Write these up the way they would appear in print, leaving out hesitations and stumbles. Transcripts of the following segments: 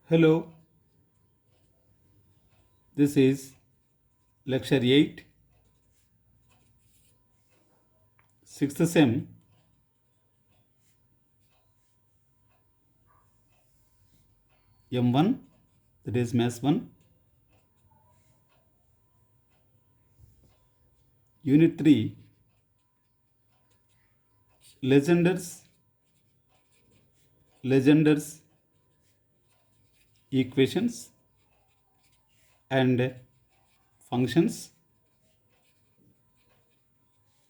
Hello, this is lecture 8, 6th sem, M1, that is Mass 1, Unit 3, Legenders equations and functions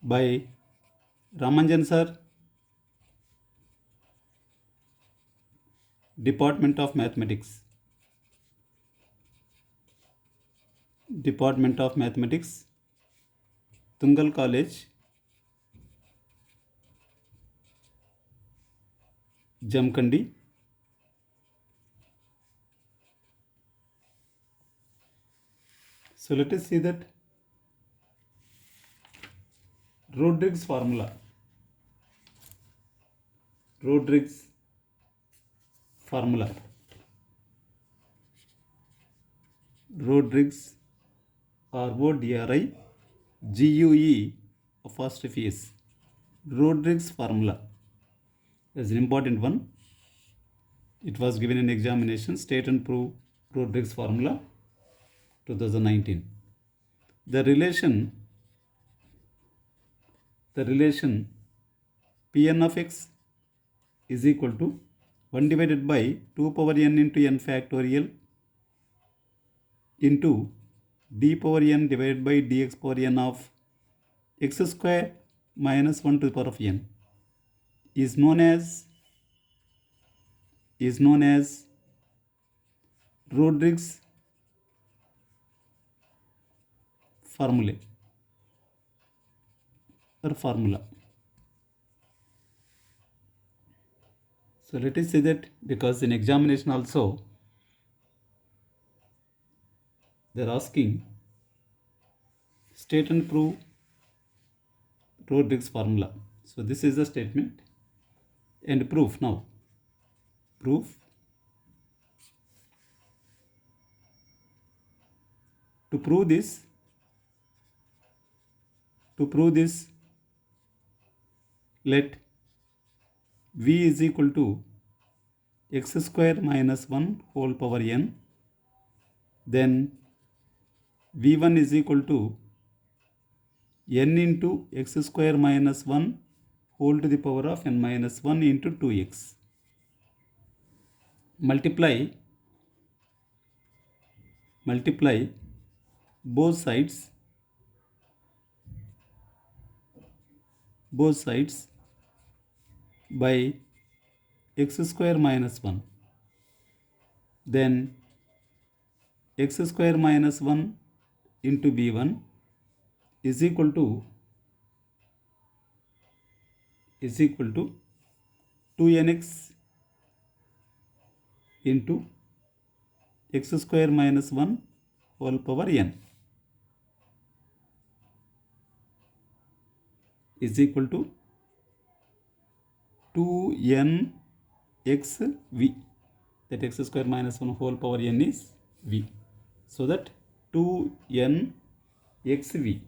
by Ramanjan sir, Department of Mathematics. Department of Mathematics, Tungal College, Jamkandi. So let us see that Rodrigues formula. Rodrigues formula. Rodrigues RODRIGUE apostrophe S. Rodrigues formula is an important one. It was given in examination. State and prove Rodrigues formula 2019. The relation Pn of x is equal to 1 divided by 2 power n into n factorial into d power n divided by dx power n of x square minus 1 to the power of n is known as Rodrigues formula or formula. So let us say that because in examination also they are asking state and prove Rodrigues formula. So this is the statement and proof now. Proof. To prove this, let v is equal to x square minus 1 whole power n. Then v1 is equal to n into x square minus 1 whole to the power of n minus 1 into 2x. Multiply both sides by x square minus 1. Then x square minus 1 into v1 is equal to 2nx into x square minus 1 whole power n is equal to 2nxv. That x square minus 1 whole power n is v. So that 2nxv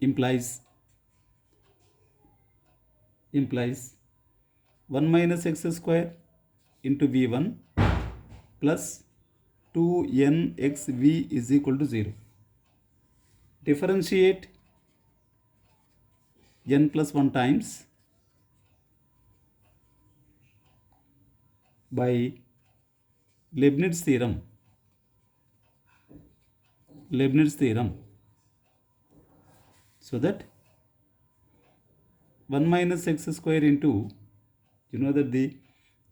implies 1 minus x square into v1 plus 2nxv is equal to 0. Differentiate n plus 1 times by Leibniz theorem. So that 1 minus x square into, that the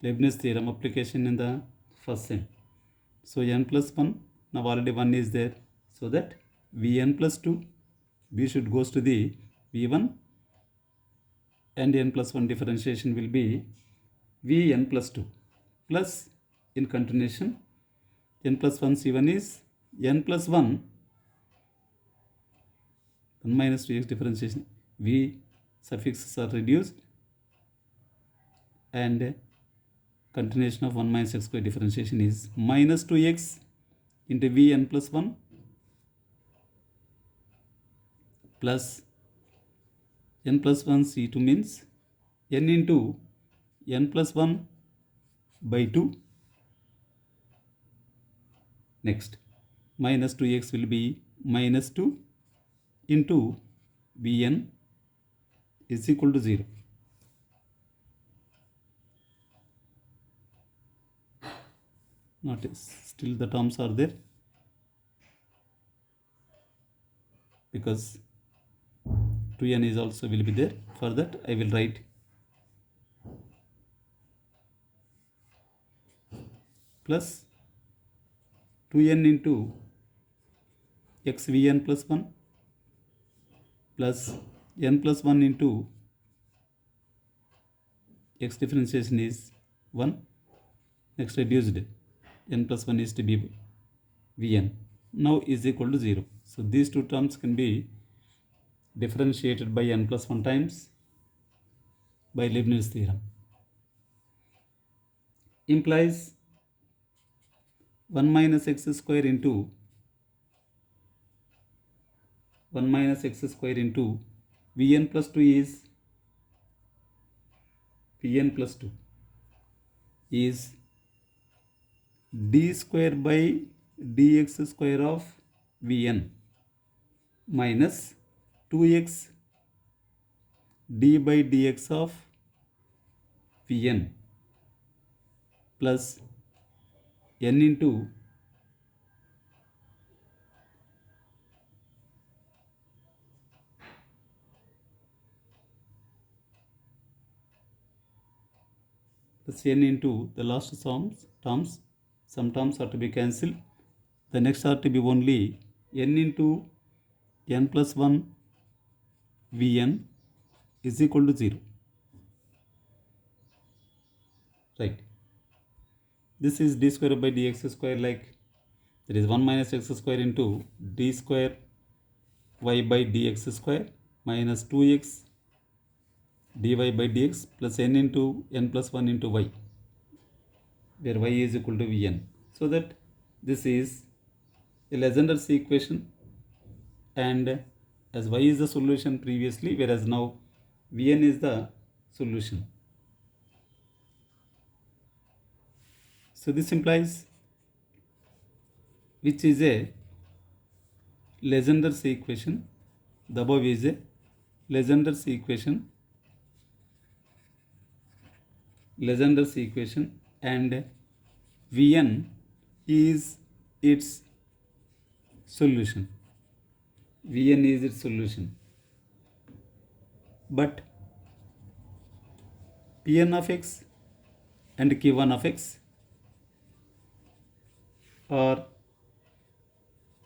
Leibniz theorem application in the first sem. So n plus 1, now already 1 is there. So that vn plus 2, v should goes to the v1 and n plus 1 differentiation will be vn plus 2 plus in continuation n plus 1 c1 is n plus 1 minus 2x differentiation, v suffixes are reduced and continuation of 1 minus x square differentiation is minus 2x into Vn plus 1 plus n plus 1 C2 means n into n plus 1 by 2. Next, minus 2x will be minus 2 into Vn is equal to 0. Notice still the terms are there because 2n is also will be there. For that I will write plus 2n into x Vn plus 1 plus n plus 1 into x differentiation is 1. Next, reduced n plus 1 is to be Vn now is equal to 0. So these two terms can be differentiated by n plus 1 times by Leibniz theorem. Implies 1 minus x square into 1 minus x square into Vn plus 2 is Vn plus 2 is d square by dx square of Vn minus 2x d by dx of Vn plus n into plus n into the last terms. Some terms are to be cancelled. The next are to be only n into n plus 1 Vn is equal to 0. Right. This is d square by dx square, like there is 1 minus x square into d square y by dx square minus 2x dy by dx plus n into n plus 1 into y, where y is equal to Vn. So that this is a Legendre's equation, and as y is the solution previously, whereas now Vn is the solution. So this implies which is a Legendre's equation. The above is a Legendre's equation. Legendre's equation, and Vn is its solution. Vn is its solution. But Pn of x and Q1 of x are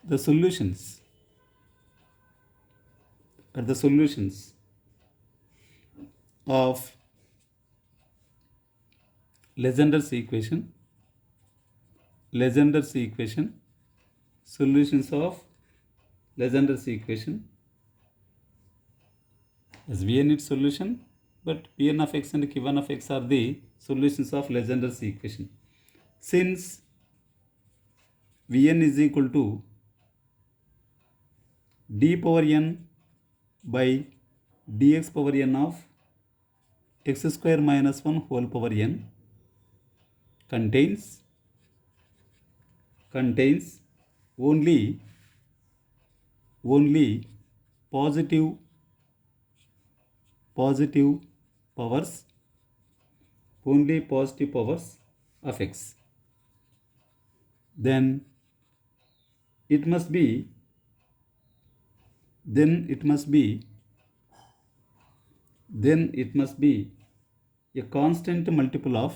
the solutions, of Legendre's equation. Solutions of Legendre's equation, as Vn its solution, but Pn of x and Q1 of x are the solutions of Legendre's equation. Since Vn is equal to d power n by dx power n of x square minus 1 whole power n contains only positive powers, of x, then it must be a constant multiple of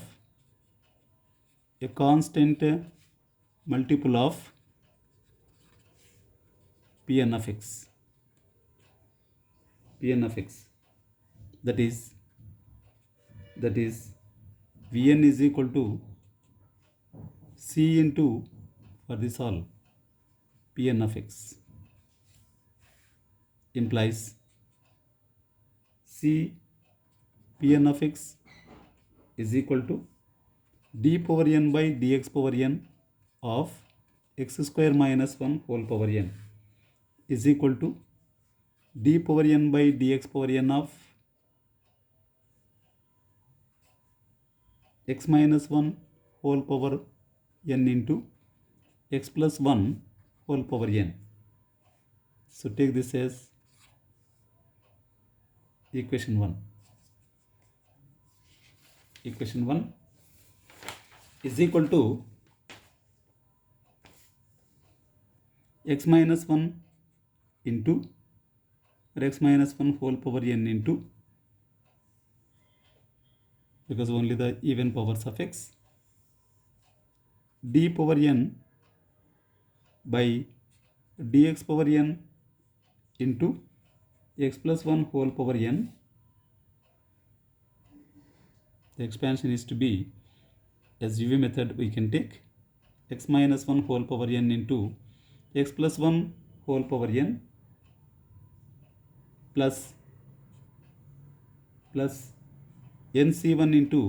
Pn of x. That is Vn is equal to C into, for this all, Pn of x, implies C Pn of x is equal to d power n by dx power n of x square minus 1 whole power n is equal to d power n by dx power n of x minus 1 whole power n into x plus 1 whole power n. So take this as equation 1. Equation 1 is equal to x minus 1 into x minus 1 whole power n into, because only the even powers of x, d power n by dx power n into x plus 1 whole power n. The expansion is to be, as UV method we can take x minus 1 whole power n into x plus 1 whole power n plus nc1 into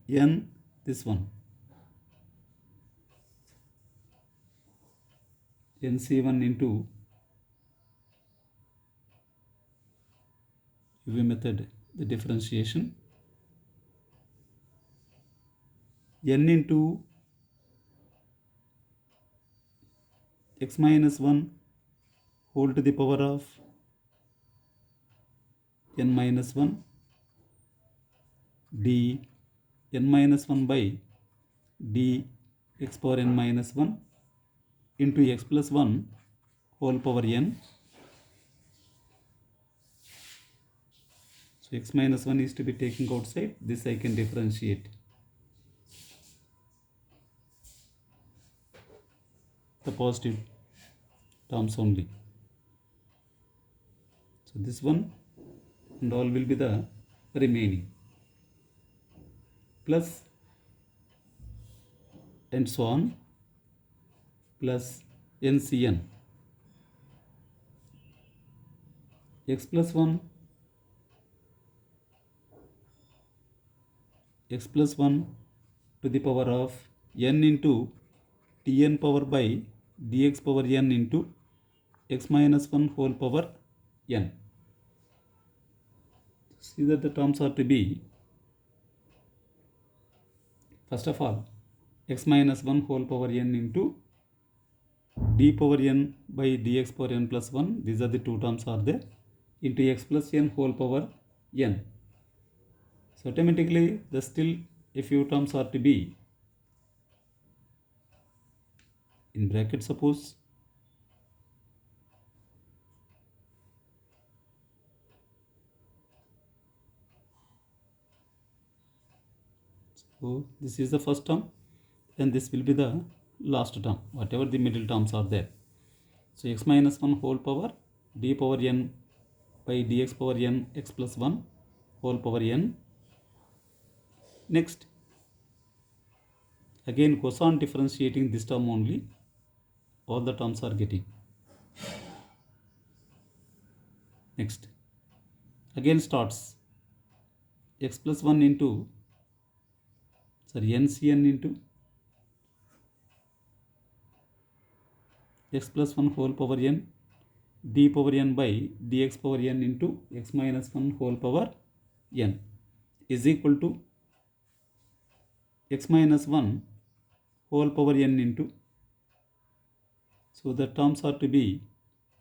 n this one, nc1 into UV method, the differentiation, n into x minus 1 whole to the power of n minus 1 d n minus 1 by d x power n minus 1 into x plus 1 whole power n. So x minus 1 is to be taken outside. This I can differentiate. The positive terms only. So this one and all will be the remaining, plus and so on, plus NCN x plus 1 x plus 1 to the power of n into Tn power by dx power n into x minus 1 whole power n. See that the terms are to be, first of all, x minus 1 whole power n into d power n by dx power n plus 1. These are the two terms are there, into x plus n whole power n. So automatically the still a few terms are to be in bracket, suppose so this is the first term and this will be the last term, whatever the middle terms are there. So x minus 1 whole power d power n by dx power n x plus 1 whole power n. Next, again goes on differentiating this term only, all the terms are getting. Next, again starts x plus 1 into, sorry, ncn into x plus 1 whole power n d power n by dx power n into x minus 1 whole power n is equal to x minus 1 whole power n into, so the terms are to be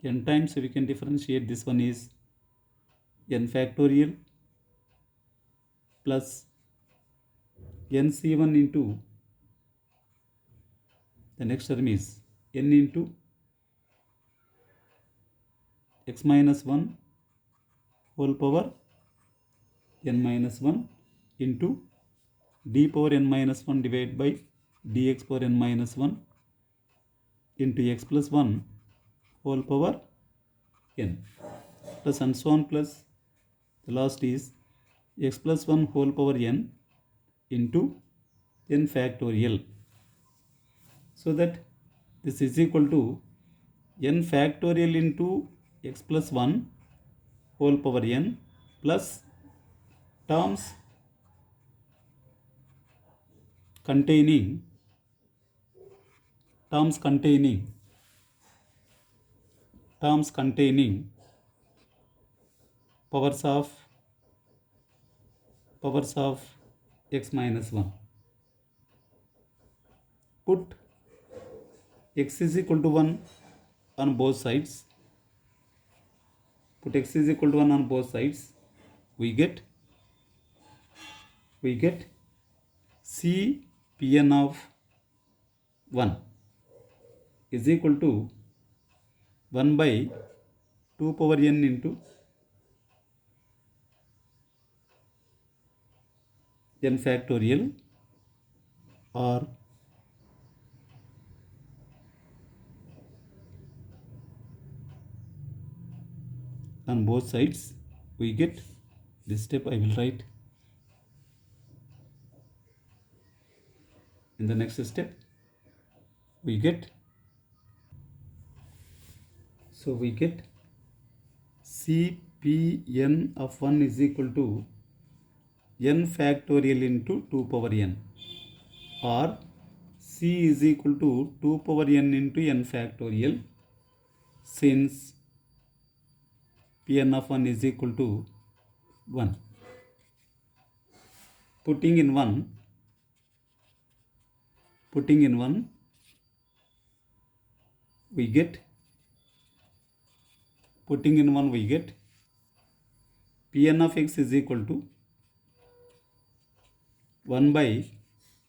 n times, so we can differentiate. This one is n factorial plus nc1 into, the next term is n into x minus 1 whole power n minus 1 into d power n minus 1 divided by dx power n minus 1 into x plus 1 whole power n, plus and so on, plus the last is x plus 1 whole power n into n factorial, so that this is equal to n factorial into x plus 1 whole power n plus terms containing terms containing powers of x minus 1. Put x is equal to 1 on both sides. Put x is equal to 1 on both sides. We get c pn of 1 is equal to 1 by 2 power n into n factorial, or on both sides we get this step. I will write in the next step. We get Cpn of 1 is equal to n factorial into 2 power n, or c is equal to 2 power n into n factorial, since Pn of 1 is equal to 1. Putting in 1 we get Pn of x is equal to 1 by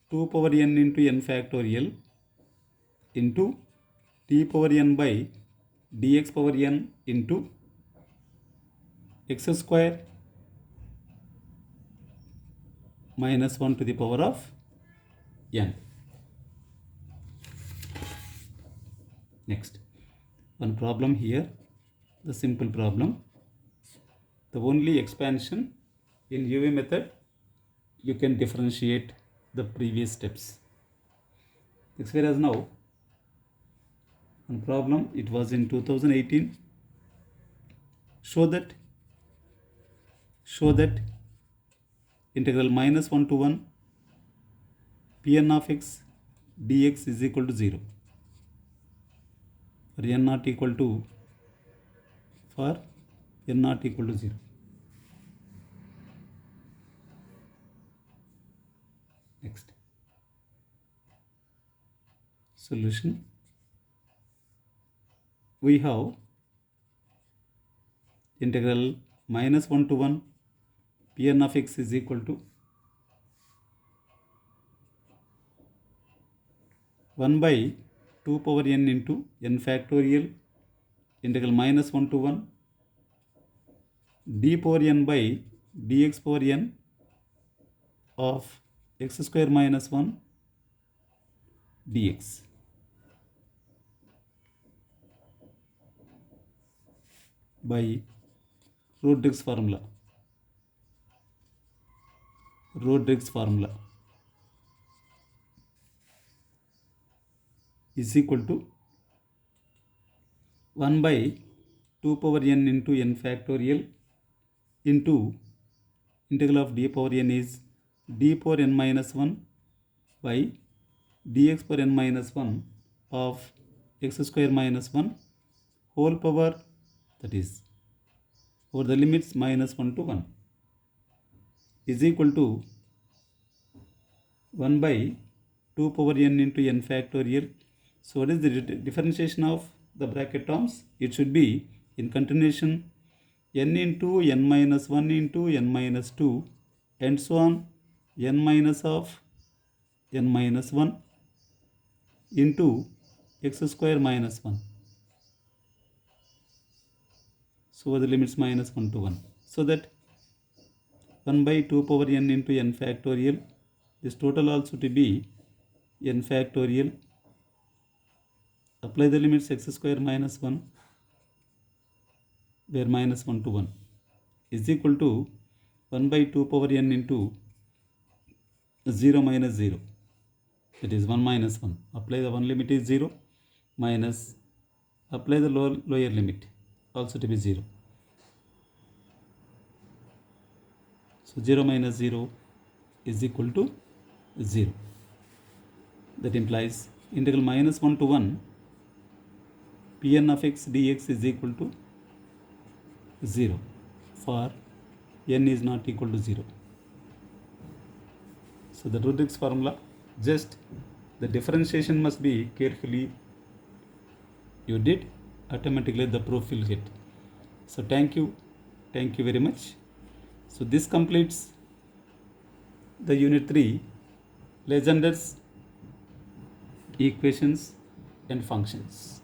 2 power n into n factorial into t power n by dx power n into x square minus 1 to the power of n. Next, one problem here, the simple problem. The only expansion in UV method, you can differentiate the previous steps. Whereas now, one problem, it was in 2018. Show that integral minus 1 to 1 Pn of x dx is equal to 0 for n not equal to 0. Next, solution. We have integral minus 1 to 1 Pn of x is equal to 1 by 2 power n into n factorial integral minus 1 to 1 d power n by dx power n of x square minus 1 dx by Rodrigues formula. Is equal to 1 by 2 power n into n factorial into integral of d power n is d power n minus 1 by dx power n minus 1 of x square minus 1 whole power, that is over the limits minus 1 to 1, is equal to 1 by 2 power n into n factorial. So what is the differentiation of the bracket terms? It should be in continuation n into n minus 1 into n minus 2 and so on n minus of n minus 1 into x square minus 1. So the limits minus 1 to 1. So that 1 by 2 power n into n factorial, this total also to be n factorial. Apply the limits x square minus 1, where minus 1 to 1 is equal to 1 by 2 power n into 0 minus 0, that is 1 minus 1. Apply the one limit is 0 minus apply the lower limit also to be 0. So 0 minus 0 is equal to 0. That implies integral minus 1 to 1 Pn of x dx is equal to 0 for n is not equal to 0. So the Rudrich's formula, just the differentiation must be carefully you did, automatically the proof will get. So thank you very much. So this completes the unit 3 Legendre's equations and functions.